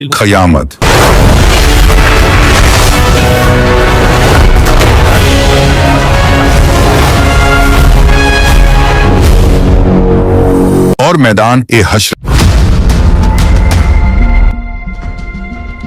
क़यामत। और मैदान ए हश्र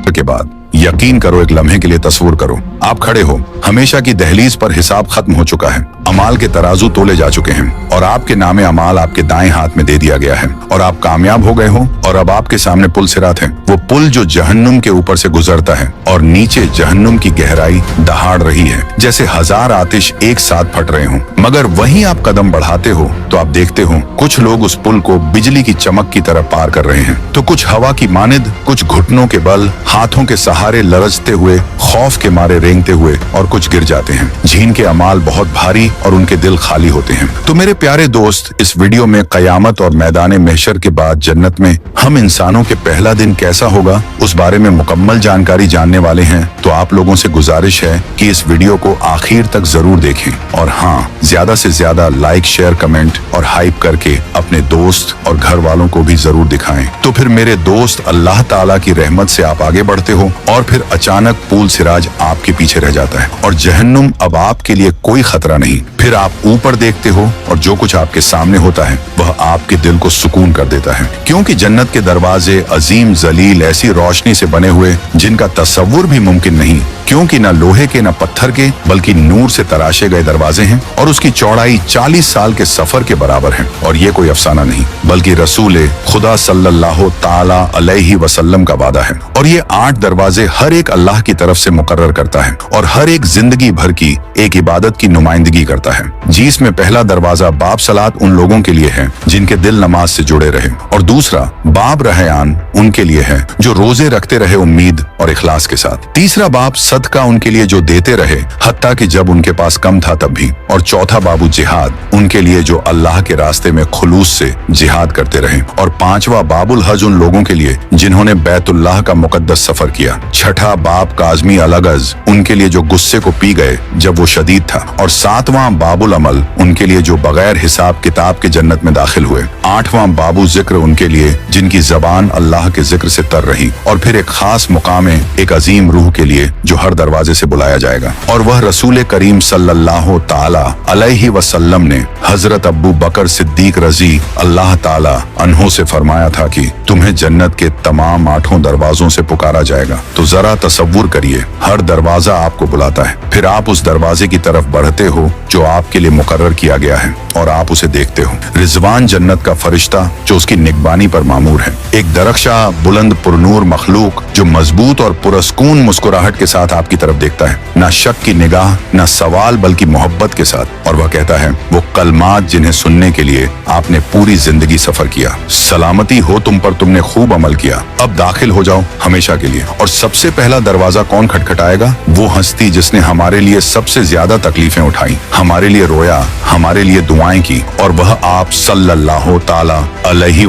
के बाद यकीन करो, एक लम्हे के लिए तस्वीर करो, आप खड़े हो, हमेशा की दहलीज पर हिसाब खत्म हो चुका है, अमाल के तराजू तोले जा चुके हैं और आपके नामे अमाल आपके दाएं हाथ में दे दिया गया है और आप कामयाब हो गए हो। और अब आपके सामने पुल सिरात है, वो पुल जो जहन्नुम के ऊपर से गुजरता है और नीचे जहन्नुम की गहराई दहाड़ रही है, जैसे हजार आतिश एक साथ फट रहे हों। मगर वहीं आप कदम बढ़ाते हो तो आप देखते हो कुछ लोग उस पुल को बिजली की चमक की तरह पार कर रहे हैं, तो कुछ हवा की मानिद, कुछ घुटनों के बल, हाथों के सहारे लरजते हुए, खौफ के मारे रेंगते हुए, और कुछ गिर जाते हैं, जिनके अमाल बहुत भारी और उनके दिल खाली होते हैं। तो मेरे प्यारे दोस्त, इस वीडियो में क़यामत और मैदान महशर के बाद जन्नत में हम इंसानों के पहला दिन कैसा होगा, उस बारे में मुकम्मल जानकारी जानने वाले हैं। तो आप लोगों से गुजारिश है कि इस वीडियो को आखिर तक जरूर देखें और हाँ, ज्यादा से ज्यादा लाइक, शेयर, कमेंट और हाइप करके अपने दोस्त और घर वालों को भी जरूर दिखाएं। तो फिर मेरे दोस्त, अल्लाह ताला की रहमत से आप आगे बढ़ते हो और फिर अचानक पूल सिराज आपके पीछे रह जाता है और जहन्नुम अब आपके लिए कोई खतरा नहीं। फिर आप ऊपर देखते हो और जो कुछ आपके सामने होता है वह आपके दिल को सुकून कर देता है, क्योंकि जन्नत के दरवाजे अजीम जलील ऐसी रोशनी से बने हुए जिनका तस्वुर भी मुमकिन नहीं, क्योंकि न लोहे के न पत्थर के बल्कि नूर से तराशे गए दरवाजे हैं और उसकी चौड़ाई 40 साल के सफर के बराबर है। और ये कोई अफसाना नहीं बल्कि रसूल खुदा सल्लल्लाहु ताला अलैहि वसल्लम का वादा है। और ये 8 दरवाजे हर एक अल्लाह की तरफ से मुकर्रर करता है और हर एक जिंदगी भर की एक इबादत की नुमाइंदगी करता है। जिसमें पहला दरवाजा बाब सलात उन लोगों के लिए है जिनके दिल नमाज से जुड़े रहे, और दूसरा बाब रहयान उनके लिए है जो रोजे रखते रहे उम्मीद और इखलास के साथ। तीसरा बाब सदका उनके लिए जो देते रहे हत्ता कि जब उनके पास कम था तब भी। और चौथा बाबू जिहाद उनके लिए जो अल्लाह के रास्ते में खुलूस से जिहाद करते रहे। और पांचवा बाबुल हज उन लोगों के लिए जिन्होंने बैतुल्लाह का मुकद्दस सफर किया। छठा बाब काजमी अलगज उनके लिए जो गुस्से को पी गए जब वो शदीद था। और सातवां बाबुल अमल उनके लिए जो बगैर हिसाब किताब के जन्नत में दाखिल हुए। आठवां बाबू जिक्र उनके लिए जिनकी जबान अल्लाह के जिक्र से तर रही। और फिर एक खास मुकाम एक अजीम रूह के लिए जो हर दरवाजे से बुलाया जाएगा, और वह रसूल करीम सल्लल्लाहु ताला अलैहि वसल्लम ने हजरत अब्बू बकर सिद्दीक रजी अल्लाह ताला अन्हो से फरमाया था कि तुम्हें जन्नत के तमाम 8 दरवाजों से पुकारा जाएगा। तो जरा तसव्वुर करिए, हर दरवाजा आपको बुलाता है, फिर आप उस दरवाजे की तरफ बढ़ते हो जो आपके लिए मुकर्रर किया गया है और आप उसे देखते हो। रिजवान जन्नत का फरिश्ता जो उसकी निगबानी पर मामूर है, एक दरख्शा बुलंद पुरनूर मखलूक जो मजबूत और पुरस्कून मुस्कुराहट के साथ आपकी तरफ देखता है, ना शक की निगाह, ना सवाल, बल्कि मोहब्बत के साथ। और वह कहता है, वो कलमात जिन्हें सुनने के लिए आपने पूरी जिंदगी सफर किया, सलामती हो तुम पर, तुमने खूब अमल किया, अब दाखिल हो जाओ हमेशा के लिए। और सबसे पहला दरवाजा कौन खटखटाएगा? वो हस्ती जिसने हमारे लिए सबसे ज्यादा तकलीफें उठाई, हमारे लिए रोया, हमारे लिए दुआएं की, और वह आप सल्लल्लाहु ताला अलैहि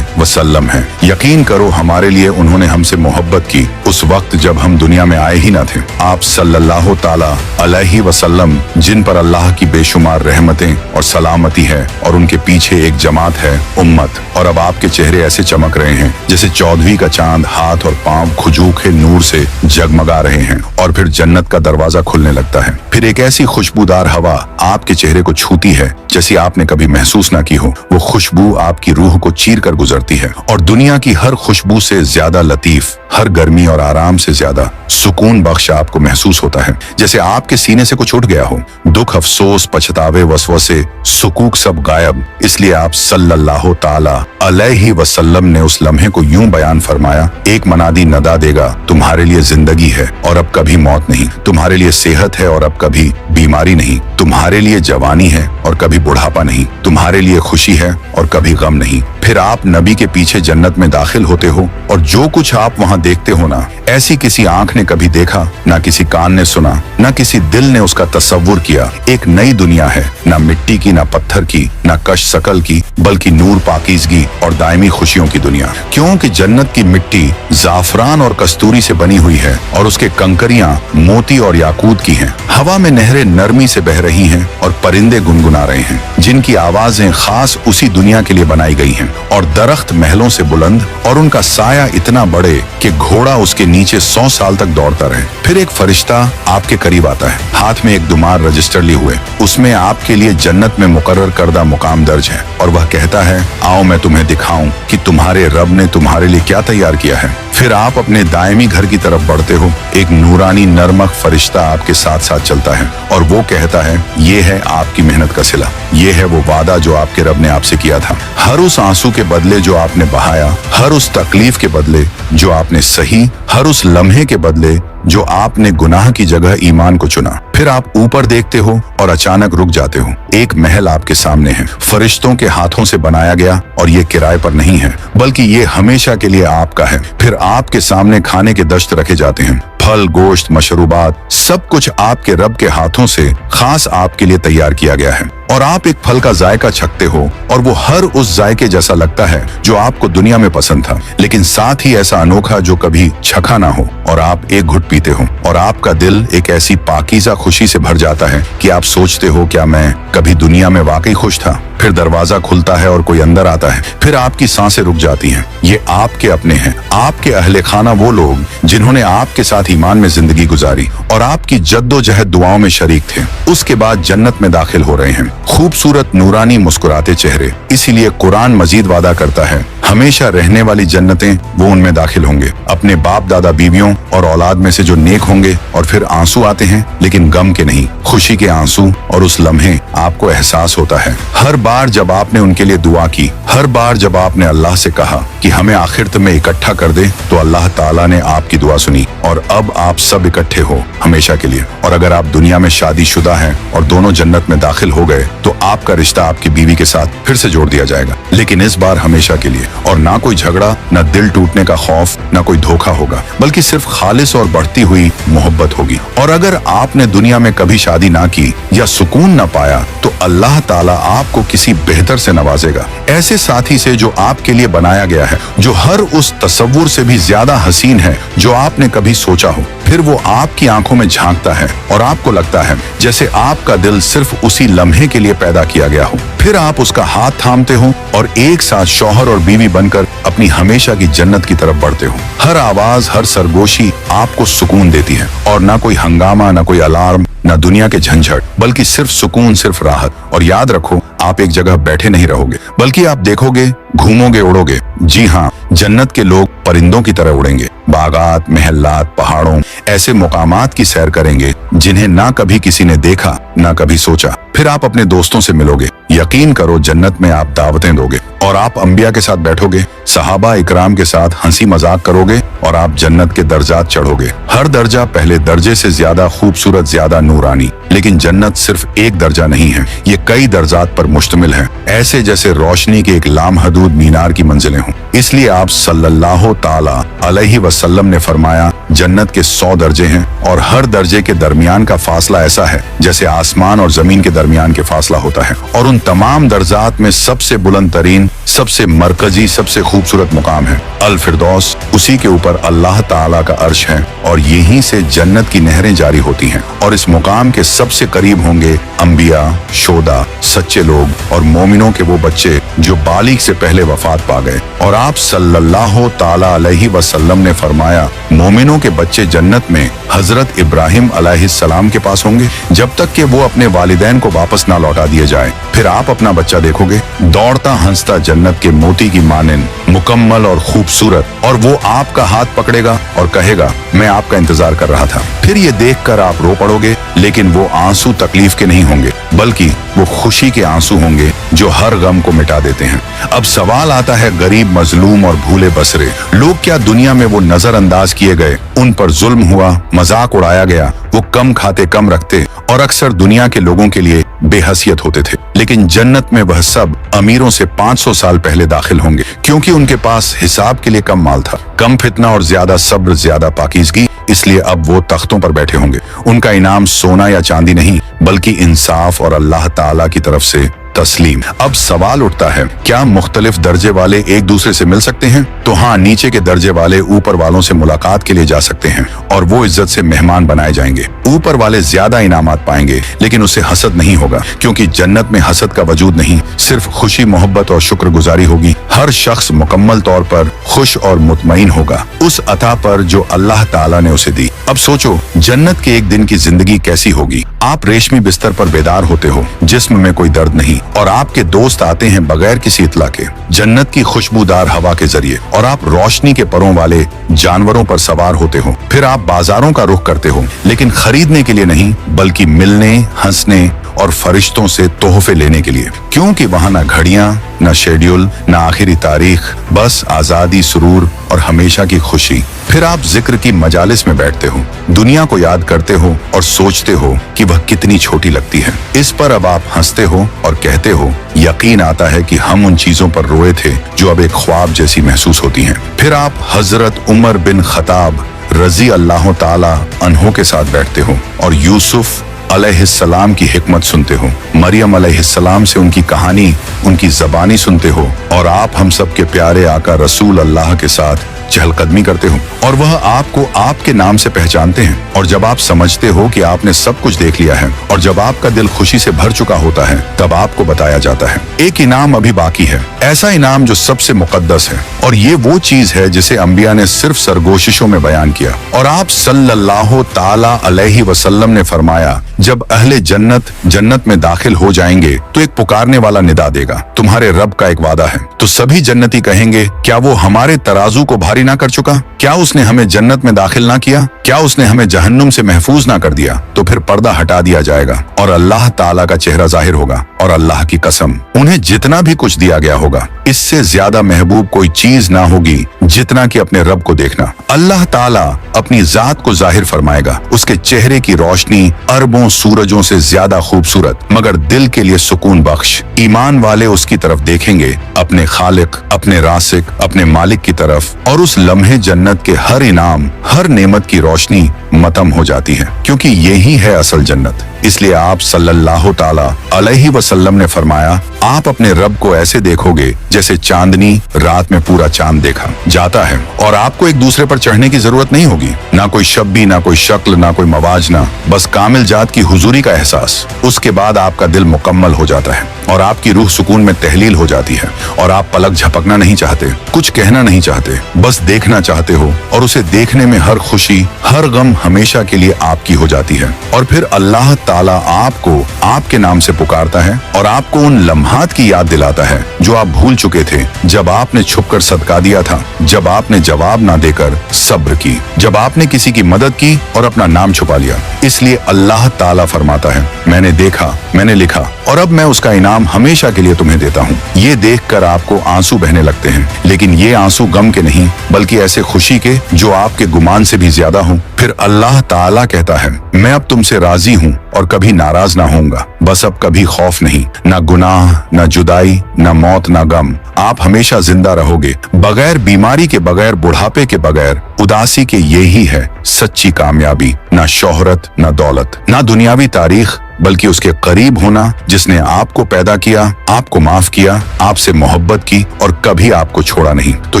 वसल्लम है। यकीन करो, हमारे लिए उन्होंने हमसे मोहब्बत की उस वक्त जब हम दुनिया में आए ही न थे। आप सल्लल्लाहु ताला अलैहि वसल्लम जिन पर अल्लाह की बेशुमार रहमतें और सलामती है, और उनके पीछे एक जमात है, उम्मत। और अब आपके चेहरे ऐसे चमक रहे हैं जैसे 14वीं का चांद, हाथ और पांव खुजूखे नूर से जगमगा रहे हैं। और फिर जन्नत का दरवाजा खुलने लगता है, फिर एक ऐसी खुशबूदार हवा आपके चेहरे को छूती है जैसी आपने कभी महसूस ना की हो। वो खुशबू आपकी रूह को चीर कर गुजरती है और दुनिया की हर खुशबू से ज्यादा लतीफ, हर गर्मी और आराम से ज्यादा सुकून बख्श आपको महसूस होता है, जैसे आपके सीने से कुछ उठ गया हो। दुख, अफसोस, पछतावे, वसवसे, सुकूक सब गायब। इसलिए आप सल्लल्लाहु ताला अलैहि वसल्लम ने उस लम्हे को यूं बयान फरमाया, एक मनादी नदा देगा, तुम्हारे लिए जिंदगी है और अब कभी मौत नहीं, तुम्हारे लिए सेहत है और अब कभी बीमारी नहीं, तुम्हारे लिए जवानी है और कभी बुढ़ापा नहीं, तुम्हारे लिए खुशी है और कभी गम नहीं। फिर आप नबी के पीछे जन्नत में दाखिल होते हो और जो कुछ आप वहां देखते हो ना, ऐसी किसी आंख ने कभी देखा, ना किसी कान ने सुना, ना किसी दिल ने उसका तसव्वुर किया। एक नई दुनिया है, ना मिट्टी की, ना पत्थर की, ना कश शकल की, बल्कि नूर, पाकीज़गी और दायमी खुशियों की दुनिया। क्योंकि जन्नत की मिट्टी जाफरान और कस्तूरी से बनी हुई है और उसके कंकरियां मोती और याकूत की हैं। हवा में नहरें नरमी से बह रही हैं और परिंदे गुनगुना रहे हैं, जिनकी आवाजें खास उसी दुनिया के लिए बनाई गई हैं। और दरख्त महलों से बुलंद और उनका साया इतना बड़े कि घोड़ा उसके नीचे 100 साल तक दौड़ता रहे। फिर एक फरिश्ता आपके करीब आता है, हाथ में एक दुमार रजिस्टर लिए हुए। उसमें आपके लिए जन्नत में मुकर्रर करदा मुकाम दर्ज है और वह कहता है, आओ मैं तुम्हें दिखाऊं कि तुम्हारे रब ने तुम्हारे लिए क्या तैयार किया है। फिर आप अपने दायमी घर की तरफ बढ़ते हो। एक नूरानी नरमक फरिश्ता आपके साथ साथ चलता है और वो कहता है, ये है आपकी मेहनत का सिला, ये है वो वादा जो आपके रब ने आपसे किया था। हर उस आंसू के बदले जो आपने बहाया, हर उस तकलीफ के बदले जो आपने सही, हर उस लम्हे के बदले जो आपने गुनाह की जगह ईमान को चुना। फिर आप ऊपर देखते हो और अचानक रुक जाते हो। एक महल आपके सामने है, फरिश्तों के हाथों से बनाया गया, और ये किराए पर नहीं है, बल्कि ये हमेशा के लिए आपका है। फिर आपके सामने खाने के दश्त रखे जाते हैं, फल, गोश्त, मशरूबात, सब कुछ आपके रब के हाथों से खास आपके लिए तैयार किया गया है। और आप एक फल का जायका छकते हो और वो हर उस जायके जैसा लगता है जो आपको दुनिया में पसंद था, लेकिन साथ ही ऐसा अनोखा जो कभी छका ना हो। और आप एक घुट पीते हो और आपका दिल एक ऐसी पाकीज़ा खुशी से भर जाता है कि आप सोचते हो, क्या मैं कभी दुनिया में वाकई खुश था। फिर दरवाजा खुलता है और कोई अंदर आता है। फिर आपकी सांसें रुक जाती हैं। ये आपके अपने हैं, आपके अहले खाना, वो लोग जिन्होंने आपके साथ ईमान में जिंदगी गुजारी और आपकी जद्दोजहद दुआओं में शरीक थे। उसके बाद जन्नत में दाखिल हो रहे हैं, खूबसूरत नूरानी मुस्कुराते चेहरे। इसीलिए कुरान मजीद वादा करता है, हमेशा रहने वाली जन्नतें वो उनमें दाखिल होंगे, अपने बाप दादा बीवियों और औलाद में से जो नेक होंगे। और फिर आंसू आते हैं, लेकिन गम के नहीं, खुशी के आंसू। और उस लम्हे आपको एहसास होता है, हर बार जब आपने उनके लिए दुआ की, हर बार जब आपने अल्लाह से कहा कि हमें आखिरत में इकट्ठा कर दे, तो अल्लाह ताला ने आपकी दुआ सुनी और अब आप सब इकट्ठे हो हमेशा के लिए। और अगर आप दुनिया में शादीशुदा हैं और दोनों जन्नत में दाखिल हो गए, तो आपका रिश्ता आपकी बीवी के साथ फिर से जोड़ दिया जाएगा, लेकिन इस बार हमेशा के लिए। और ना कोई झगड़ा, ना दिल टूटने का खौफ, ना कोई धोखा होगा, बल्कि सिर्फ खालिस और बढ़ती हुई मोहब्बत होगी। और अगर आपने दुनिया में कभी शादी ना की या सुकून ना पाया, तो अल्लाह ताला आपको किसी बेहतर से नवाजेगा, ऐसे साथी से जो आपके लिए बनाया गया है, जो हर उस तसव्वुर से भी ज्यादा हसीन है जो आपने कभी सोचा हो। फिर वो आपकी आंखों में झांकता है और आपको लगता है जैसे आपका दिल सिर्फ उसी लम्हे के लिए पैदा किया गया हो। फिर आप उसका हाथ थामते हो और एक साथ शौहर और बीवी बनकर अपनी हमेशा की जन्नत की तरफ बढ़ते हो। हर आवाज, हर सरगोशी आपको सुकून देती है, और ना कोई हंगामा, ना कोई अलार्म, ना दुनिया के झंझट, बल्कि सिर्फ सुकून, सिर्फ राहत। और याद रखो, आप एक जगह बैठे नहीं रहोगे, बल्कि आप देखोगे, घूमोगे, उड़ोगे। जी हाँ, जन्नत के लोग परिंदों की तरह उड़ेंगे, बागात, महल्लात, पहाड़ों, ऐसे मुकामात की सैर करेंगे जिन्हें ना कभी किसी ने देखा, ना कभी सोचा। फिर आप अपने दोस्तों से मिलोगे, यकीन करो जन्नत में आप दावतें दोगे, और आप अंबिया के साथ बैठोगे, सहाबा इकराम के साथ हंसी मजाक करोगे, और आप जन्नत के दर्जात चढ़ोगे। हर दर्जा पहले दर्जे से ज्यादा खूबसूरत, ज्यादा नूरानी। लेकिन जन्नत सिर्फ एक दर्जा नहीं है, ये कई दर्जात पर मुश्तमिल है, ऐसे जैसे रोशनी के एक लामहदूद मीनार की मंजिलें हों। इसलिए आप सल्लल्लाहु ताला अलैहि वसल्लम ने फरमाया, जन्नत के 100 दर्जे हैं, और हर दर्जे के दरमियान का फासला ऐसा है जैसे आसमान और जमीन के दरमियान के फासला होता है। और उन तमाम दर्जात में सबसे बुलंद तरीन, सबसे मरकजी, सबसे खूबसूरत मुकाम है अल फिरदौस। उसी के ऊपर अल्लाह ताला का अर्श है, और यहीं से जन्नत की नहरें जारी होती हैं। और इस मुकाम के सबसे करीब होंगे अंबिया, शोदा, सच्चे लोग और मोमिनों के वो बच्चे जो बालिग से पहले वफात पा गए। और आप सल्लल्लाहु ताला अलैहि वसल्लम ने फरमाया, मोमिनों के बच्चे जन्नत में हजरत इब्राहिम अलैहिस्सलाम के पास होंगे, जब तक कि वो अपने वालिदैन को वापस ना लौटा दिए जाए। फिर आप अपना बच्चा देखोगे, दौड़ता हंसता जन्नत के मोती की मानिंद, मुकम्मल और खूबसूरत, और वो आपका हाथ पकड़ेगा और कहेगा, मैं आपका इंतजार कर रहा था। फिर ये देखकर आप रो पड़ोगे, लेकिन वो आंसू तकलीफ के नहीं होंगे, बल्कि वो खुशी के आंसू होंगे जो हर गम को मिटा देते हैं। अब सवाल आता है, गरीब, मजलूम और भूले बसरे लोग, क्या दुनिया में वो नजरअंदाज किए गए, उन पर जुल्म हुआ, मजाक उड़ाया गया, वो कम खाते, कम रखते और अक्सर दुनिया के लोगों के लिए बेहसियत होते थे? लेकिन जन्नत में वह सब अमीरों से 500 साल पहले दाखिल होंगे, क्योंकि उनके पास हिसाब के लिए कम माल था, कम फितना और ज्यादा सब्र, ज्यादा पाकीज़गी, इसलिए अब वो तख्तों पर बैठे होंगे। उनका इनाम सोना या चांदी नहीं, बल्कि इंसाफ और अल्लाह ताला की तरफ से तस्लीम। अब सवाल उठता है, क्या मुख्तलिफ दर्जे वाले एक दूसरे से मिल सकते हैं? तो हाँ, नीचे के दर्जे वाले ऊपर वालों से मुलाकात के लिए जा सकते हैं और वो इज्जत से मेहमान बनाए जाएंगे। ऊपर वाले ज्यादा इनामात पाएंगे, लेकिन उससे हसद नहीं होगा, क्योंकि जन्नत में हसद का वजूद नहीं, सिर्फ खुशी, मोहब्बत और शुक्रगुजारी होगी। हर शख्स मुकम्मल तौर पर खुश और मुतमईन होगा उस अता पर जो अल्लाह ताला ने उसे दी। अब सोचो, जन्नत के एक दिन की जिंदगी कैसी होगी। आप रेशमी बिस्तर पर बेदार होते हो, जिस्म में कोई दर्द नहीं, और आपके दोस्त आते हैं बगैर किसी इत्ला के, जन्नत की खुशबूदार हवा के जरिए, और आप रोशनी के परों वाले जानवरों पर सवार होते हो। फिर आप बाजारों का रुख करते हो, लेकिन खरीदने के लिए नहीं, बल्कि मिलने, हंसने और फरिश्तों से तोहफे लेने के लिए, क्योंकि वहाँ ना घड़ियां, ना शेड्यूल, ना आखिरी तारीख, बस आजादी, सुरूर और हमेशा की खुशी। फिर आप जिक्र की मजालिस में बैठते हो, दुनिया को याद करते हो और सोचते हो कि वह कितनी छोटी लगती है। इस पर अब आप हंसते हो और कहते हो, यकीन आता है कि हम उन चीजों पर रोए थे जो अब एक ख्वाब जैसी महसूस होती हैं। फिर आप हजरत उमर बिन खताब रजी अल्लाह ताला अन्हो के साथ बैठते हो और यूसुफ अलैहिस्सलाम की हिकमत सुनते हो, मरियम अलैहिस्सलाम से उनकी कहानी, उनकी जबानी सुनते हो, और आप हम सब के प्यारे आका रसूल अल्लाह के साथ चहलकदमी करते हो, और वह आपको आपके नाम से पहचानते हैं। और जब आप समझते हो कि आपने सब कुछ देख लिया है और जब आपका दिल खुशी से भर चुका होता है, तब आपको बताया जाता है, एक इनाम अभी बाकी है, ऐसा इनाम जो सबसे मुकद्दस है, और ये वो चीज है जिसे अंबिया ने सिर्फ सरगोशिशों में बयान किया। और आप सल्लल्लाहु ताला अलैहि वसल्लम ने फरमाया, जब अहले जन्नत में दाखिल हो जाएंगे तो एक पुकारने वाला निदा देगा, तुम्हारे रब का एक वादा है। तो सभी जन्नती कहेंगे, क्या वो हमारे तराजू को भारी ना कर चुका? क्या उसने हमें जन्नत में दाखिल ना किया? क्या उसने हमें जहन्नुम से महफूज ना कर दिया? तो फिर पर्दा हटा दिया जाएगा और अल्लाह ताला का चेहरा जाहिर होगा, और अल्लाह की कसम, उन्हें जितना भी कुछ दिया गया होगा, इससे ज्यादा महबूब कोई चीज ना होगी जितना कि अपने रब को देखना। अल्लाह ताला अपनी जात को जाहिर फरमाएगा, उसके चेहरे की रोशनी अरबों सूरजों से ज्यादा खूबसूरत, मगर दिल के लिए सुकून बख्श। ईमान वाले उसकी तरफ देखेंगे, अपने खालिक, अपने रासिक, अपने मालिक की तरफ, और उस लम्हे जन्नत के हर इनाम, हर नेमत की रोशनी मतम हो जाती है, क्योंकि यही है असल जन्नत। इसलिए आप सल्लल्लाहु ताला अलैहि वसल्लम ने फरमाया, आप अपने रब को ऐसे देखोगे जैसे चांदनी रात में पूरा चांद देखा जाता है, और आपको एक दूसरे पर चढ़ने की जरूरत नहीं होगी, ना कोई शब्बी, ना कोई शक्ल, ना कोई मवाजना, बस कामिल जात की हुजूरी का एहसास। उसके बाद आपका दिल मुकम्मल हो जाता है और आपकी रूह सुकून में तहलील हो जाती है, और आप पलक झपकना नहीं चाहते, कुछ कहना नहीं चाहते, बस देखना चाहते हो, और उसे देखने में हर खुशी, हर गम हमेशा के लिए आपकी हो जाती है। और फिर अल्लाह ताला आपको आपके नाम से पुकारता है और आपको उन लम्हात की याद दिलाता है जो आप भूल चुके थे, जब आपने छुपकर सदका दिया था, जब आपने जवाब ना देकर सब्र की, जब आपने किसी की मदद की और अपना नाम छुपा लिया। इसलिए अल्लाह ताला फरमाता है, मैंने देखा, मैंने लिखा, और अब मैं उसका इनाम हमेशा के लिए तुम्हें देता हूँ। ये देखकर आपको आंसू बहने लगते हैं, लेकिन ये आंसू गम के नहीं, बल्कि ऐसे खुशी के जो आपके गुमान से भी ज्यादा हो। फिर अल्लाह ताला कहता है, मैं अब तुमसे राजी हूँ और कभी नाराज ना होऊंगा, बस अब कभी खौफ नहीं, ना गुनाह, ना जुदाई, ना मौत, ना गम। आप हमेशा जिंदा रहोगे, बगैर बीमारी के, बगैर बुढ़ापे के, बगैर उदासी के। यही है सच्ची कामयाबी, ना शोहरत, ना दौलत, ना दुनियावी तारीख, बल्कि उसके करीब होना जिसने आपको पैदा किया, आपको माफ किया, आपसे मोहब्बत की और कभी आपको छोड़ा नहीं। तो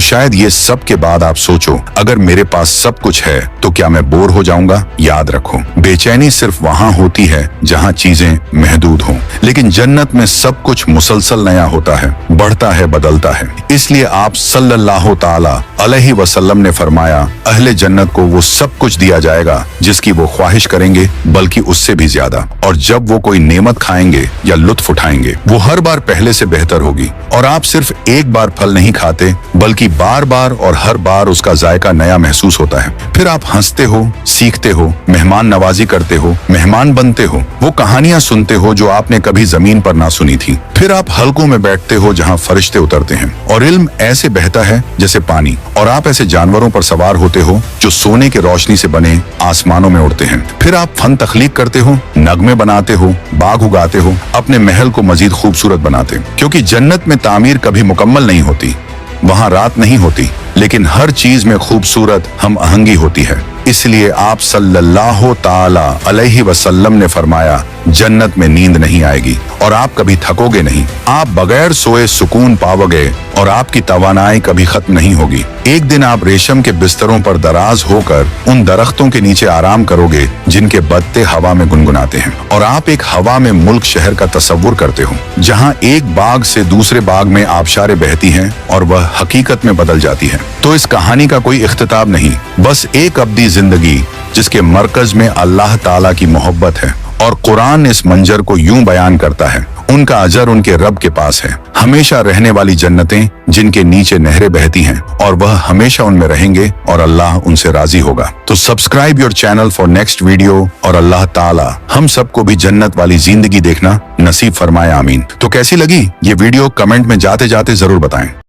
शायद ये सब के बाद आप सोचो, अगर मेरे पास सब कुछ है तो क्या मैं बोर हो जाऊंगा? याद रखो, बेचैनी सिर्फ वहाँ होती है जहाँ चीजें महदूद हों, लेकिन जन्नत में सब कुछ मुसलसल नया होता है, बढ़ता है, बदलता है। इसलिए आप सल्लल्लाहु ताला अलैहि वसल्लम ने फरमाया, अहले जन्नत को वो सब कुछ दिया जाएगा जिसकी वो ख्वाहिश करेंगे, बल्कि उससे भी ज्यादा। और जब वो कोई नेमत खाएंगे या लुत्फ उठाएंगे, वो हर बार पहले से बेहतर होगी। और आप सिर्फ एक बार फल नहीं खाते, बल्कि बार बार और हर बार उसका जायका नया महसूस होता है। फिर आप हंसते हो, सीखते हो, मेहमान नवाजी करते हो, मेहमान बनते हो, वो कहानियां सुनते हो जो आपने कभी जमीन पर ना सुनी थी। फिर आप हलकों में बैठते हो जहाँ फरिश्ते उतरते हैं, और इल्म ऐसे बहता है जैसे पानी, और आप ऐसे जानवरों पर सवार होते हो जो सोने के रोशनी से बने आसमानों में उड़ते हैं। फिर आप फन तख्लीक करते हो, नगमे बनाते बनाते हो, बाग उगाते हो, अपने महल को मजीद खूबसूरत बनाते। क्योंकि जन्नत में तामीर कभी मुकम्मल नहीं होती, वहाँ रात नहीं होती, लेकिन हर चीज में खूबसूरत हम आहंगी होती है। इसलिए आप सल्लल्लाहु ताला अलैहि वसल्लम ने फरमाया, जन्नत में नींद नहीं आएगी और आप कभी थकोगे नहीं। आप बगैर सोए सुकून पाओगे और आपकी तवानाई कभी खत्म नहीं होगी। एक दिन आप रेशम के बिस्तरों पर दराज होकर उन दरख्तों के नीचे आराम करोगे जिनके पत्ते हवा में गुनगुनाते हैं, और आप एक हवा में मुल्क शहर का तस्वुर करते हो, जहाँ एक बाग से दूसरे बाग में आबशारें बहती हैं और वह हकीकत में बदल जाती है। तो इस कहानी का कोई इख्तिताम नहीं, बस एक अब्दी जिंदगी जिसके मरकज में अल्लाह ताला की मोहब्बत है। और कुरान इस मंजर को यूं बयान करता है, उनका अजर उनके रब के पास है, हमेशा रहने वाली जन्नतें जिनके नीचे नहरें बहती हैं, और वह हमेशा उनमें रहेंगे और अल्लाह उनसे राजी होगा। तो subscribe your channel for next video, और अल्लाह ताला हम सबको भी जन्नत वाली जिंदगी देखना नसीब फरमाए, आमीन। तो कैसी लगी ये वीडियो कमेंट में जाते जाते जरूर बताएं।